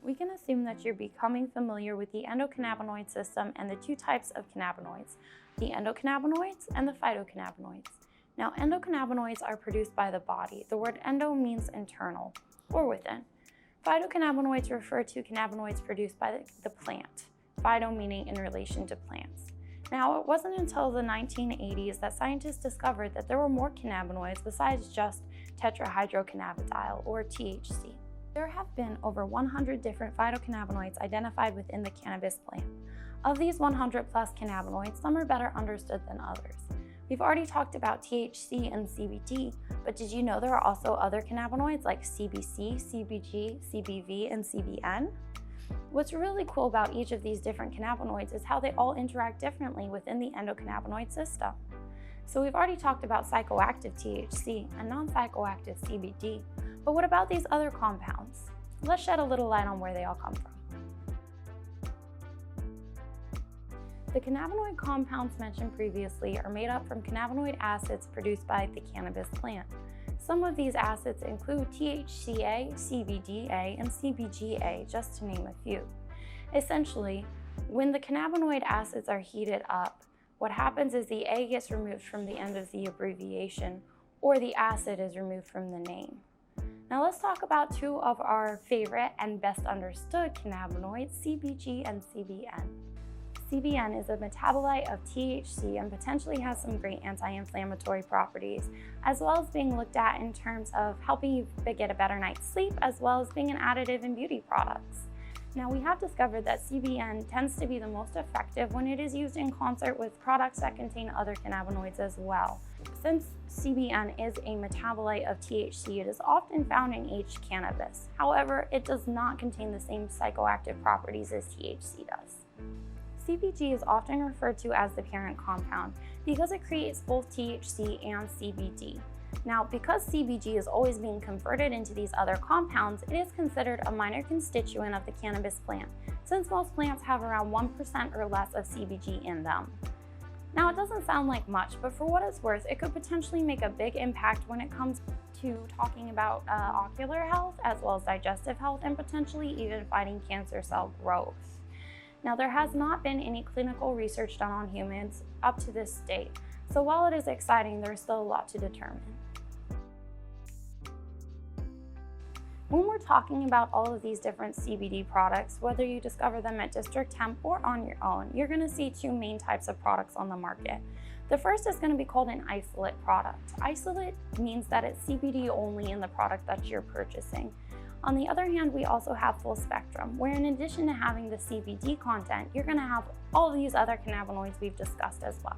we can assume that you're becoming familiar with the endocannabinoid system and the two types of cannabinoids, the endocannabinoids and the phytocannabinoids. Now, endocannabinoids are produced by the body. The word endo means internal or within. Phytocannabinoids refer to cannabinoids produced by the plant, phyto meaning in relation to plants. Now, it wasn't until the 1980s that scientists discovered that there were more cannabinoids besides just tetrahydrocannabidiol or THC. There have been over 100 different phytocannabinoids identified within the cannabis plant. Of these 100 plus cannabinoids, some are better understood than others. We've already talked about THC and CBD, but did you know there are also other cannabinoids like CBC, CBG, CBV, and CBN? What's really cool about each of these different cannabinoids is how they all interact differently within the endocannabinoid system. So we've already talked about psychoactive THC and non-psychoactive CBD, but what about these other compounds? Let's shed a little light on where they all come from. The cannabinoid compounds mentioned previously are made up from cannabinoid acids produced by the cannabis plant. Some of these acids include THCA, CBDA, and CBGA, just to name a few. Essentially, when the cannabinoid acids are heated up, what happens is the A gets removed from the end of the abbreviation, or the acid is removed from the name. Now let's talk about two of our favorite and best understood cannabinoids, CBG and CBN. CBN is a metabolite of THC and potentially has some great anti-inflammatory properties, as well as being looked at in terms of helping you get a better night's sleep, as well as being an additive in beauty products. Now, we have discovered that CBN tends to be the most effective when it is used in concert with products that contain other cannabinoids as well. Since CBN is a metabolite of THC, it is often found in aged cannabis. However, it does not contain the same psychoactive properties as THC does. CBG is often referred to as the parent compound because it creates both THC and CBD. Now, because CBG is always being converted into these other compounds, it is considered a minor constituent of the cannabis plant, since most plants have around 1% or less of CBG in them. Now, it doesn't sound like much, but for what it's worth, it could potentially make a big impact when it comes to talking about ocular health, as well as digestive health, and potentially even fighting cancer cell growth. Now, there has not been any clinical research done on humans up to this date, so while it is exciting, there is still a lot to determine. When we're talking about all of these different CBD products, whether you discover them at District Hemp or on your own, you're going to see two main types of products on the market. The first is going to be called an isolate product. Isolate means that it's CBD only in the product that you're purchasing. On the other hand, we also have full spectrum, where in addition to having the CBD content, you're going to have all these other cannabinoids we've discussed as well.